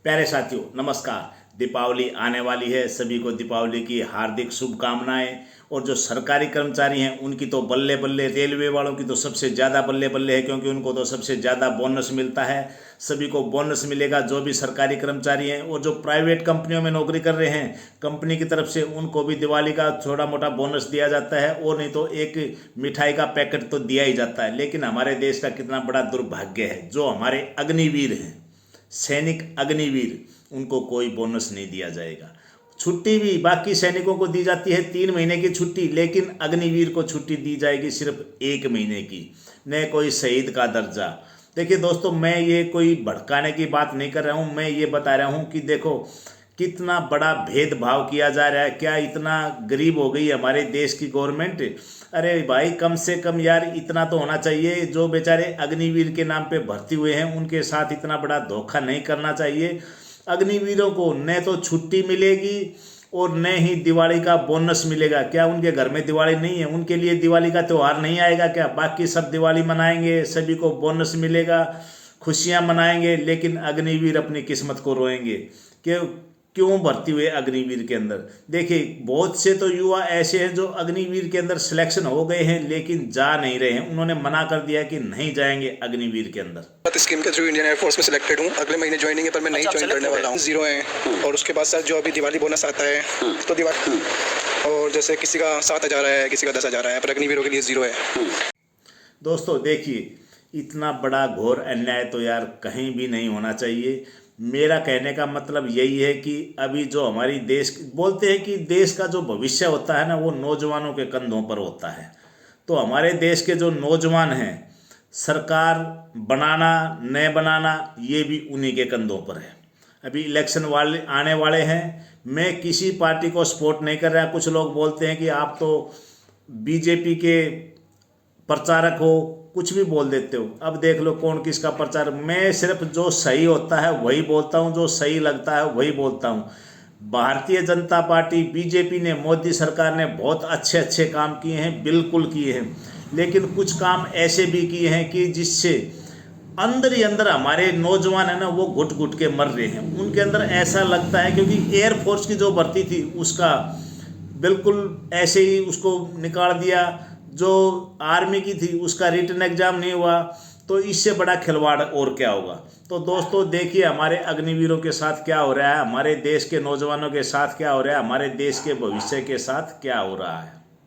प्यारे साथियों नमस्कार। दीपावली आने वाली है, सभी को दीपावली की हार्दिक शुभकामनाएं। और जो सरकारी कर्मचारी हैं उनकी तो बल्ले बल्ले, रेलवे वालों की तो सबसे ज़्यादा बल्ले बल्ले है, क्योंकि उनको तो सबसे ज़्यादा बोनस मिलता है। सभी को बोनस मिलेगा जो भी सरकारी कर्मचारी हैं, और जो प्राइवेट कंपनियों में नौकरी कर रहे हैं कंपनी की तरफ से उनको भी दिवाली का छोटा मोटा बोनस दिया जाता है, और नहीं तो एक मिठाई का पैकेट तो दिया ही जाता है। लेकिन हमारे देश का कितना बड़ा दुर्भाग्य है, जो हमारे अग्निवीर हैं, सैनिक अग्निवीर, उनको कोई बोनस नहीं दिया जाएगा। छुट्टी भी बाकी सैनिकों को दी जाती है 3 महीने की छुट्टी, लेकिन अग्निवीर को छुट्टी दी जाएगी सिर्फ 1 महीने की, न कोई शहीद का दर्जा। देखिए दोस्तों, मैं ये कोई भड़काने की बात नहीं कर रहा हूँ, मैं ये बता रहा हूँ कि देखो कितना बड़ा भेदभाव किया जा रहा है। क्या इतना गरीब हो गई हमारे देश की गवर्नमेंट? अरे भाई, कम से कम यार इतना तो होना चाहिए। जो बेचारे अग्निवीर के नाम पे भर्ती हुए हैं उनके साथ इतना बड़ा धोखा नहीं करना चाहिए। अग्निवीरों को न तो छुट्टी मिलेगी और न ही दिवाली का बोनस मिलेगा। क्या उनके घर में दिवाली नहीं है? उनके लिए दिवाली का त्यौहार नहीं आएगा क्या? बाकी सब दिवाली मनाएंगे, सभी को बोनस मिलेगा, खुशियां मनाएंगे, लेकिन अग्निवीर अपनी किस्मत को रोएंगे। क्यों भर्ती हुए अग्निवीर के अंदर? देखिए, बहुत से तो युवा ऐसे हैं जो अग्निवीर के अंदर सिलेक्शन हो गए हैं लेकिन जा नहीं रहे हैं। उन्होंने मना कर दिया कि नहीं जाएंगे अग्निवीर के अंदर। स्कीम के थ्रू इंडियन एयरफोर्स में सिलेक्टेड हूँ। अगले महीने ज्वाइनिंग है, पर मैं नहीं ज्वाइन करने वाला हूँ। 0 है। और उसके बाद सर जो अभी दिवाली बोनस आता है तो दिवाली, और जैसे किसी का 7,000 है, किसी का 10,000 है, पर अग्निवीरों के लिए 0 है। दोस्तों देखिए, इतना बड़ा घोर अन्याय तो यार कहीं भी नहीं होना चाहिए। मेरा कहने का मतलब यही है कि अभी जो हमारी देश, बोलते हैं कि देश का जो भविष्य होता है ना, वो नौजवानों के कंधों पर होता है। तो हमारे देश के जो नौजवान हैं, सरकार बनाना न बनाना ये भी उन्हीं के कंधों पर है। अभी इलेक्शन वाले आने वाले हैं। मैं किसी पार्टी को सपोर्ट नहीं कर रहा। कुछ लोग बोलते हैं कि आप तो बीजेपी के प्रचारक हो, कुछ भी बोल देते हो। अब देख लो कौन किसका प्रचार। मैं सिर्फ जो सही होता है वही बोलता हूँ, जो सही लगता है वही बोलता हूँ। भारतीय जनता पार्टी बीजेपी ने, मोदी सरकार ने बहुत अच्छे अच्छे काम किए हैं, बिल्कुल किए हैं, लेकिन कुछ काम ऐसे भी किए हैं कि जिससे अंदर ही अंदर हमारे नौजवान है ना, वो घुट घुट के मर रहे हैं। उनके अंदर ऐसा लगता है, क्योंकि एयरफोर्स की जो भर्ती थी उसका बिल्कुल ऐसे ही उसको निकाल दिया। जो आर्मी की थी उसका रिटन एग्जाम नहीं हुआ। तो इससे बड़ा खिलवाड़ और क्या होगा? तो दोस्तों देखिए, हमारे अग्निवीरों के साथ क्या हो रहा है, हमारे देश के नौजवानों के साथ क्या हो रहा है, हमारे देश के भविष्य के साथ क्या हो रहा है।